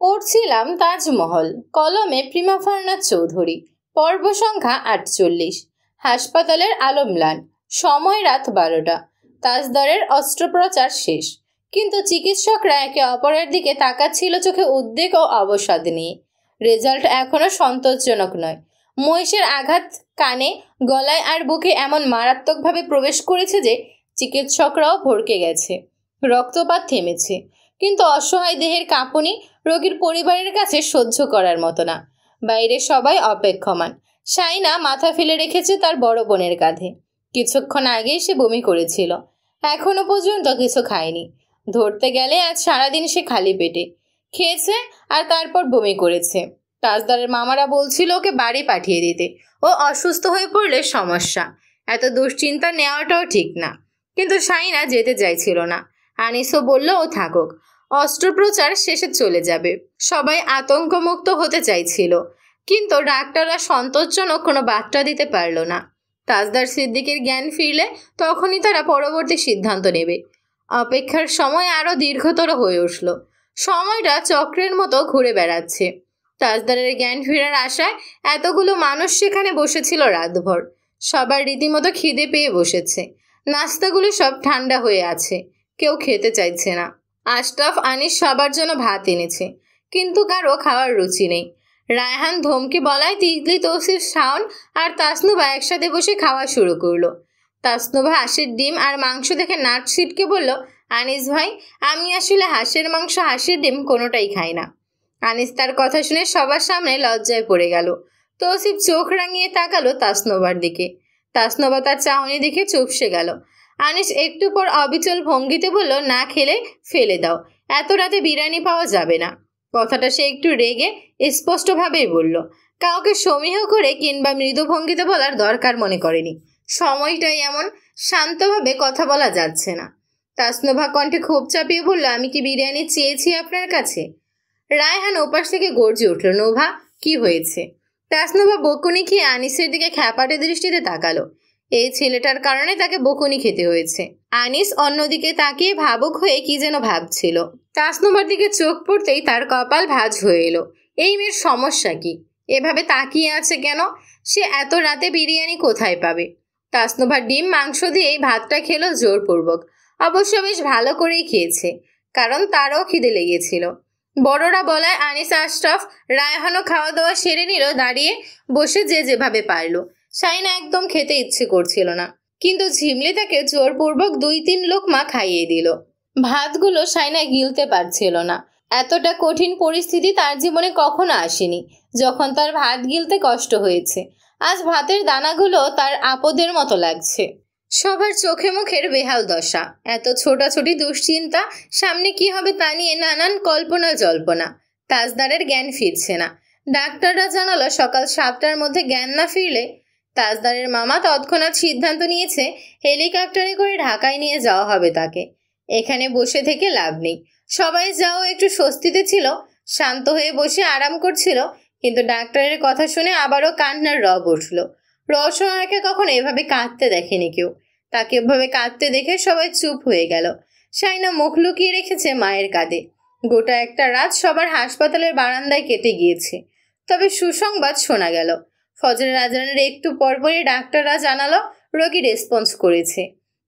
পড়ছিলাম তাজমহল, কলমে প্রিমাফার্না চৌধুরী। পর্ব সংখ্যা ৪৮। হাসপাতালের আলো ম্লান। সময় রাত ১২টা। তাজদারের অস্ত্রোপচার শেষ, কিন্তু চিকিৎসকরা একে অপরের দিকে তাকাচ্ছিল চোখে উদ্বেগ ও অবসাদ নিয়ে। রেজাল্ট এখনো সন্তোষজনক নয়। মহিষের আঘাত কানে, গলায় আর বুকে এমন মারাত্মকভাবে প্রবেশ করেছে যে চিকিৎসকরাও ভড়কে গেছে। রক্তপাত থেমেছে, কিন্তু অসহায় দেহের কাঁপুনি রোগীর পরিবারের কাছে সহ্য করার মতো না। বাইরে সবাই অপেক্ষমান। শাইনা মাথা ফেলে রেখেছে তার বড় বোনের কাঁধে। কিছুক্ষণ আগেই সে বমি করেছিল, এখনো পর্যন্ত কিছু খায়নি। ধরতে গেলে আজ সারাদিন সে খালি পেটে খেয়েছে আর তারপর বমি করেছে। তাজদারের মামারা বলছিল ওকে বাড়ি পাঠিয়ে দিতে, ও অসুস্থ হয়ে পড়লে সমস্যা। এত দুশ্চিন্তা নেওয়াটাও ঠিক না। কিন্তু শাইনা যেতে চাইছিল না। আনিসও বলল ও থাকুক, অস্ত্রোপচার শেষে চলে যাবে। সবাই আতঙ্কমুক্ত হতে চাইছিল, কিন্তু ডাক্তাররা সন্তোষজনক কোনো বার্তা দিতে পারল না। তাজদার সিদ্দিকের জ্ঞান ফিরলে তখনই তারা পরবর্তী সিদ্ধান্ত নেবে। অপেক্ষার সময় আরও দীর্ঘতর হয়ে উঠল। সময়টা চক্রের মতো ঘুরে বেড়াচ্ছে। তাজদারের জ্ঞান ফেরার আশায় এতগুলো মানুষ সেখানে বসেছিল রাতভর। সবার রীতিমতো খিদে পেয়ে বসেছে। নাস্তাগুলো সব ঠান্ডা হয়ে আছে, কেউ খেতে চাইছে না। আশরাফ আনিস সবার জন্য ভাত এনেছে, কিন্তু কারো খাওয়ার রুচি নেই। রায়হান ধমকে বলায় তিতলি, তৌসিফ, শাওন আর তাসনুভা একসাথে বসে খাওয়া শুরু করলো। তাসনুভা হাঁসের ডিম আর মাংস দেখে নাট ছিটকে বলল, আনিস ভাই, আমি আসলে হাঁসের মাংস, হাঁসের ডিম কোনোটাই খাই না। আনিস তার কথা শুনে সবার সামনে লজ্জায় পড়ে গেল। তৌসিফ চোখ রাঙিয়ে তাকালো তাসনুভার দিকে। তাসনুভা তার চাহনি দেখে চুপসে গেল। আনিস একটু পর অবিচল ভঙ্গিতে বলল, না খেলে ফেলে দাও, এত রাতে বিরিয়ানি পাওয়া যাবে না। কথাটা সে একটু রেগে স্পষ্টভাবেই বলল, কাউকে সমীহ করে কিংবা মৃদু ভঙ্গিতে বলার দরকার মনে করেনি। সময়টাই এমন, শান্তভাবে কথা বলা যাচ্ছে না। তাসনুভা কণ্ঠে ক্ষোভ চাপিয়ে বলল, আমি কি বিরিয়ানি চেয়েছি আপনার কাছে? রায়হান ওপাশ থেকে গর্জে উঠল, নোভা, কি হয়েছে? তাসনুভা বকুনি খেয়ে আনিসের দিকে খ্যাপাটে দৃষ্টিতে তাকালো। এই ছেলেটার কারণে তাকে বকুনি খেতে হয়েছে। আনিস অন্যদিকে তাকিয়ে ভাবুক হয়ে কি যেন ভাবছিল। তাসনুভার দিকে চোখ পড়তেই তার কপাল ভাঁজ হয়ে এলো। এই মেয়ের সমস্যা কি? এভাবে তাকিয়ে আছে কেন? সে এত রাতে বিরিয়ানি কোথায় পাবে? তাসনুভার ডিম মাংস দিয়েই ভাতটা খেলো জোরপূর্বক। অবশ্য বেশ ভালো করেই খেয়েছে, কারণ তারও খিদে লেগেছিল। বড়রা বলায় আনিস, আশরাফ, রায়হানও খাওয়া দাওয়া সেরে নিল, দাঁড়িয়ে বসে যে যেভাবে পারল। শাইনা একদম খেতে ইচ্ছে করছিল না, কিন্তু ঝিমলি তাকে জোরপূর্বক ২-৩ লোকমা খাইয়ে দিল। ভাতগুলো শাইনা গিলতে পারছিল না। এতটা কঠিন পরিস্থিতি তার জীবনে কখনো আসেনি যখন তার ভাত গিলতে কষ্ট হয়েছে। আজ ভাতের দানাগুলো তার আপদের মতো লাগছে। সবার চোখে মুখের বেহাল দশা, এত ছোটাছুটি দুশ্চিন্তা, সামনে কি হবে তা নিয়ে নানান কল্পনা জল্পনা। তাজদারের জ্ঞান ফিরছে না। ডাক্তাররা জানালো সকাল ৭টার মধ্যে জ্ঞান না ফিরলে। তাজদারের মামা তৎক্ষণাৎ সিদ্ধান্ত নিয়েছে হেলিকপ্টারে করে ঢাকায় নিয়ে যাওয়া হবে তাকে। এখানে বসে থেকে লাভ নেই। সবাই যাও একটু স্বস্তিতে ছিল, শান্ত হয়ে বসে আরাম করছিল, কিন্তু ডাক্তারের কথা শুনে আবারও কান্নার রব উঠল। রওশনাকে কখনো এভাবে কাঁদতে দেখেনি কেউ। তাকে এভাবে কাঁদতে দেখে সবাই চুপ হয়ে গেল। শাইনা মুখ লুকিয়ে রেখেছে মায়ের কাঁধে। গোটা একটা রাত সবার হাসপাতালের বারান্দায় কেটে গিয়েছে। তবে সুসংবাদ শোনা গেল। ফজরের আজানের একটু পরপরই ডাক্তাররা জানালো রোগী রেসপন্স করেছে।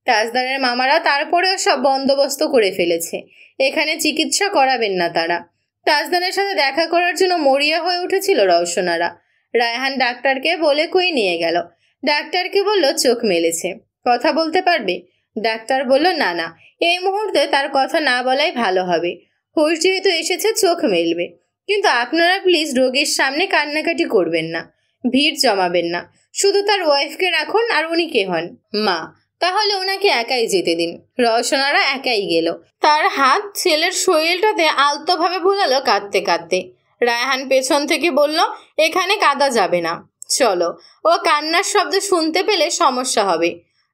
তাজদারের মামারা তারপরেও সব বন্দোবস্ত করে ফেলেছে, এখানে চিকিৎসা করাবেন না তারা। তাজদারের সাথে দেখা করার জন্য মরিয়া হয়ে উঠেছিল রওশনারা। রায়হান ডাক্তারকে বলে কই নিয়ে গেল। ডাক্তারকে বলল চোখ মেলেছে, কথা বলতে পারবে? ডাক্তার বলল না না, এই মুহূর্তে তার কথা না বলাই ভালো হবে। হুশ যেহেতু এসেছে চোখ মেলবে, কিন্তু আপনারা প্লিজ রোগীর সামনে কান্নাকাটি করবেন না, ভিড় জমাবেন না। শুধু তার ওয়াইফকে রাখুন। আর উনি কে হন? মা। তাহলে ওনাকে একাই যেতে দিন। রওশনারা একাই গেল। তার হাত ছেলের শরীরটাতে আলতোভাবে বোলালো কাঁদতে কাঁদতে। রায়হান পেছন থেকে বলল, এখানে কাঁদা যাবে না, চলো। ও কান্নার শব্দ শুনতে পেলে সমস্যা হবে।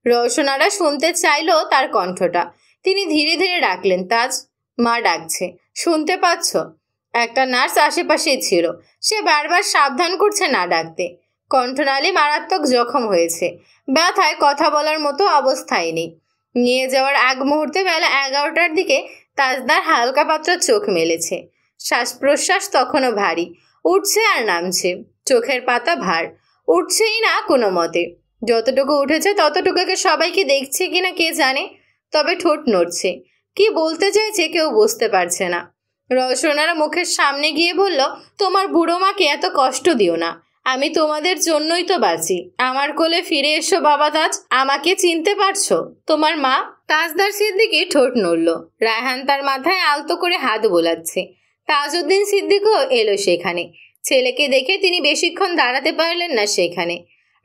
রওশনারা শুনতে চাইলো তার কণ্ঠটা। তিনি ধীরে ধীরে ডাকলেন, তাজ। মা ডাকছে, শুনতে পাচ্ছ? একটা নার্স আশেপাশেই ছিল, সে বারবার সাবধান করছে না ডাকতে। কণ্ঠনালী মারাত্মক জখম হয়েছে, ব্যথায় কথা বলার মতো অবস্থায় নেই। নিয়ে যাওয়ার আগ মুহূর্তে বেলা ১১টার দিকে তাজদার হালকা পাতলা চোখ মেলেছে। শ্বাস প্রশ্বাস তখনও ভারী, উঠছে আর নামছে। চোখের পাতা ভার, উঠছেই না কোনো মতে। যতটুকু উঠেছে ততটুকুকে সবাইকে দেখছে কিনা কে জানে, তবে ঠোঁট নড়ছে। কি বলতে চাইছে কেউ বুঝতে পারছে না। রওশনারা মুখের সামনে গিয়ে বলল, তোমার বুড়ো মাকে এত কষ্ট দিও না, আমি তোমাদের জন্যই তো বাঁচি। আমার কোলে ফিরে এসো বাবা তাজ, আমাকে চিনতে পারছো? তোমার মা। তাজদার সিদ্দিকী ঠোঁট নড়ল। রায়হান তার মাথায় আলতো করে হাত বোলাচ্ছে। তাজউদ্দিন সিদ্দিকও এলো সেখানে। ছেলেকে দেখে তিনি বেশিক্ষণ দাঁড়াতে পারলেন না সেখানে।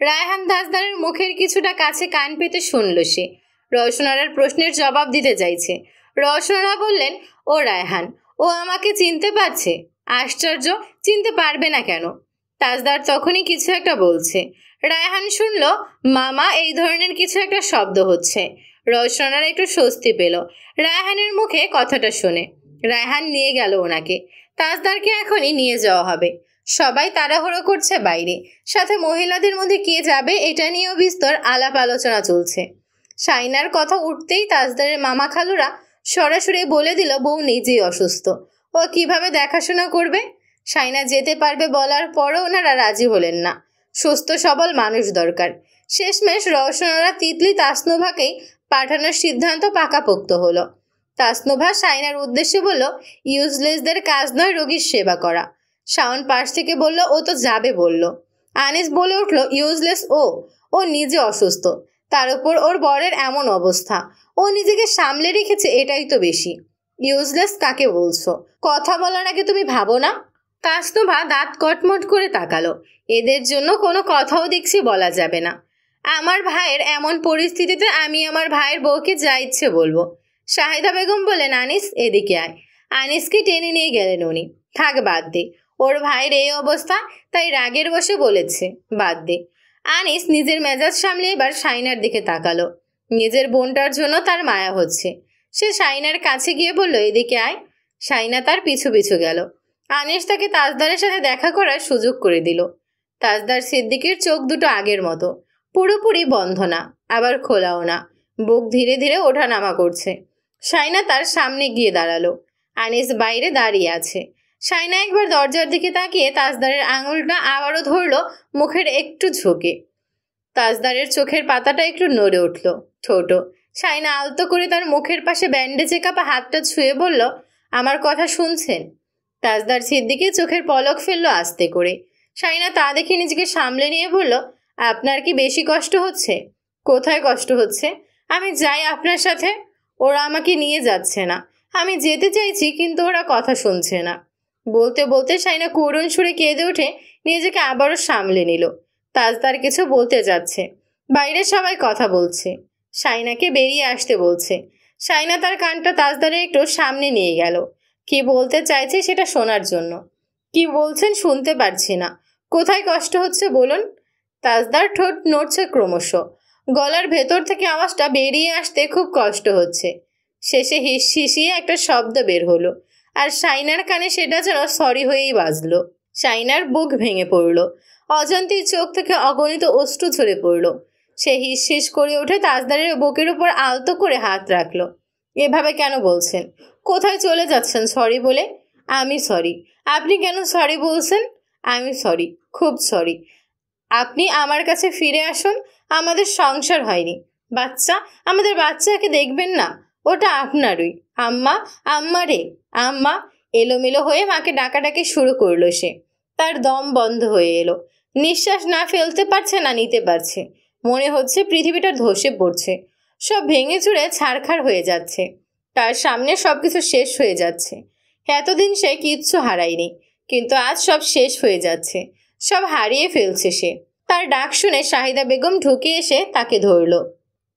রায়হান তাজদারের মুখের কিছুটা কাছে কান পেতে শুনল সে। রওশনারার প্রশ্নের জবাব দিতে চাইছে। রওশনারা বললেন, ও রায়হান, ও আমাকে চিনতে পারছে? আশ্চর্য, চিনতে পারবে না কেন? তাজদার তখনই কিছু একটা বলছে। রায়হান শুনল মামা এই ধরনের কিছু একটা শব্দ হচ্ছে। রওশনারা একটু স্বস্তি পেল রায়হানের মুখে কথাটা শুনে। রায়হান নিয়ে গেল ওনাকে। তাজদারকে এখনই নিয়ে যাওয়া হবে। সবাই তাড়াহুড়ো করছে বাইরে, সাথে মহিলাদের মধ্যে কে যাবে এটা নিয়েও বিস্তর আলাপ আলোচনা চলছে। শাইনার কথা উঠতেই তাজদারের মামা খালুরা সরাসরি বলে দিল বউ নিজেই অসুস্থ, ও কিভাবে দেখাশোনা করবে? শাইনা যেতে পারবে বলার পরও ওনারা রাজি হলেন না। সুস্থ সবল মানুষ দরকার। শেষমেশ রওশনারা তিতলি তাসনুভাকেই পাঠানোর সিদ্ধান্ত পাকাপোক্ত হলো। তাসনুভা শাইনার উদ্দেশ্যে বলল, ইউজলেসদের কাজ নয় রোগীর সেবা করা। শাওন পাশ থেকে বলল, ও তো যাবে বলল। আনিস বলে উঠল, ইউজলেস ও নিজে অসুস্থ, তার উপর ওর বরের এমন অবস্থা, ও নিজেকে সামলে রেখেছে এটাই তো বেশি। ইউজলেস কাকে বলছো? কথা বলার আগে তুমি ভাবো না? তাসনুভা দাঁত কটমট করে তাকালো। এদের জন্য কোনো কথাও দেখছি বলা যাবে না। আমার ভাইয়ের এমন পরিস্থিতিতে আমি আমার ভাইয়ের বউকে যা ইচ্ছে বলবো। শাহিদা বেগম বলেন, আনিস এদিকে আয়। আনিসকে টেনে নিয়ে গেলেন উনি। থাক, বাদ দে, ওর ভাইয়ের এই অবস্থা, তাই রাগের বসে বলেছে, বাদ দে। আনিস নিজের মেজাজ সামলে এবার শাইনার দিকে তাকালো। নিজের বোনটার জন্য তার মায়া হচ্ছে। সে শাইনার কাছে গিয়ে বলল, এদিকে আয়। শাইনা তার পিছু পিছু গেল। আনিস তাকে তাজদারের সাথে দেখা করার সুযোগ করে দিল। তাজদার সিদ্দিকের চোখ দুটো আগের মতো, পুরোপুরি বন্ধ না, আবার খোলাও না। বুক ধীরে ধীরে ওঠানামা করছে। শাইনা তার সামনে গিয়ে দাঁড়ালো। আনিস বাইরে দাঁড়িয়ে আছে। শাইনা একবার দরজার দিকে তাকিয়ে তাজদারের আঙুলটা আবারও ধরল মুখের একটু ঝুঁকে। তাজদারের চোখের পাতাটা একটু নড়ে উঠল। ছোট শাইনা আলতো করে তার মুখের পাশে ব্যান্ডেজে কাপা হাতটা ছুঁয়ে বলল, আমার কথা শুনছেন? তাজদার সিদ্দিকী চোখের পলক ফেলল আস্তে করে। শাইনা তা দেখে নিজেকে সামলে নিয়ে বলল, আপনার কি বেশি কষ্ট হচ্ছে? কোথায় কষ্ট হচ্ছে? আমি যাই আপনার সাথে? ওরা আমাকে নিয়ে যাচ্ছে না। আমি যেতে চাইছি কিন্তু ওরা কথা শুনছে না। বলতে বলতে শাইনা করুণ সুরে কেঁদে উঠে নিজেকে আবারও সামলে নিল। তাজদার কিছু বলতে যাচ্ছে। বাইরে সবাই কথা বলছে। শাইনাকে বেরিয়ে আসতে বলছে। শাইনা তার কানটা তাজদারের একটু সামনে নিয়ে গেল, কি বলতে চাইছে সেটা শোনার জন্য। কি বলছেন শুনতে পারছি না। কোথায় কষ্ট হচ্ছে বলুন? তাজদার ঠোঁট নড়ছে ক্রমশ। গলার ভেতর থেকে আওয়াজটা বেরিয়ে আসতে খুব কষ্ট হচ্ছে। শেষে হিসিয়ে একটা শব্দ বের হলো, আর শাইনার কানে সেটা যেন সরি হয়েই বাজলো। শাইনার বুক ভেঙে পড়ল। অজান্তেই চোখ থেকে অগণিত অশ্রু ঝরে পড়ল। সে হিস করে উঠে তাজদারের বুকের উপর আলতো করে হাত রাখলো। এভাবে কেন বলছেন? কোথায় চলে যাচ্ছেন সরি বলে? আমি সরি। আপনি কেন সরি বলছেন? আমি সরি, খুব সরি। আপনি আমার কাছে ফিরে আসুন। আমাদের সংসার হয়নি, বাচ্চা, আমাদের বাচ্চাকে দেখবেন না, ওটা আপনারই। আম্মা, আম্মা রে, আম্মা। এলোমেলো হয়ে মাকে ডাকাডাকি শুরু করলো সে। তার দম বন্ধ হয়ে এলো। নিঃশ্বাস না ফেলতে পারছে না নিতে পারছে। মনে হচ্ছে পৃথিবীটা ধসে পড়ছে, সব ভেঙে চুরে ছারখার হয়ে যাচ্ছে। তার সামনে সবকিছু শেষ হয়ে যাচ্ছে। এতদিন সে কিচ্ছু হারায়নি, কিন্তু আজ সব শেষ হয়ে যাচ্ছে, সব হারিয়ে ফেলছে সে। তার ডাক শুনে শাহিদা বেগম ঢুকে এসে তাকে ধরল।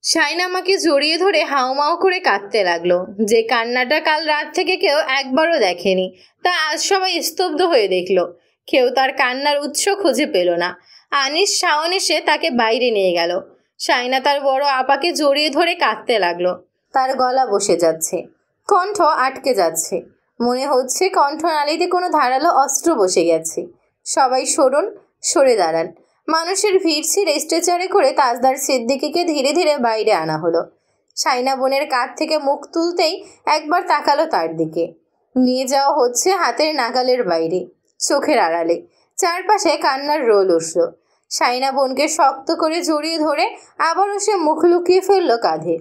শাইনা আমাকে জড়িয়ে ধরে হাউমাউ করে কাঁদতে লাগলো। যে কান্নাটা কাল রাত থেকে কেউ একবারও দেখেনি, তা আজ সবাই স্তব্ধ হয়ে দেখলো। কেউ তার কান্নার উৎস খুঁজে পেল না। আনিস, শাওন এসে তাকে বাইরে নিয়ে গেল। শাইনা তার বড় আপাকে জড়িয়ে ধরে কাঁদতে লাগলো। তার গলা বসে যাচ্ছে, কণ্ঠ আটকে যাচ্ছে। মনে হচ্ছে কণ্ঠনালীতে কোনো ধারালো অস্ত্র বসে গেছে। সবাই সরুন, সরে দাঁড়ান। মানুষের ভিড় ছিঁড়ে স্ট্রেচারে করে তাজদার সিদ্দিকীকে ধীরে ধীরে বাইরে আনা হলো। শাইনা বোনের কাঁধ থেকে মুখ তুলতেই একবার তাকালো তার দিকে। নিয়ে যাওয়া হচ্ছে হাতের নাগালের বাইরে, চোখের আড়ালে। চারপাশে কান্নার রোল উঠল। সাইনা বোনকে শক্ত করে জড়িয়ে ধরে আবারও সে মুখ লুকিয়ে ফেলল কাঁধে।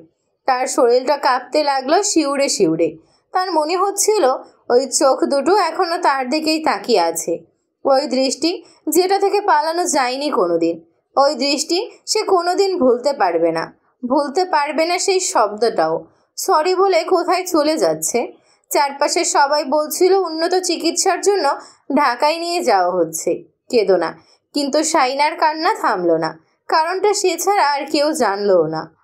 তার শরীরটা কাঁপতে লাগলো শিউরে শিউরে। তার মনে হচ্ছিল ওই চোখ দুটো এখনো তার দিকেই তাকিয়ে আছে। ওই দৃষ্টি যেটা থেকে পালানো যায়নি কোনোদিন। ওই দৃষ্টি সে কোনোদিন ভুলতে পারবে না। ভুলতে পারবে না সেই শব্দটাও। সরি বলে কোথায় চলে যাচ্ছে। চারপাশে সবাই বলছিল উন্নত চিকিৎসার জন্য ঢাকায় নিয়ে যাওয়া হচ্ছে। কেঁদো না। কিন্তু সাইনার কান্না থামলো না। কারণটা সে ছাড়া আর কেউ জানলও না।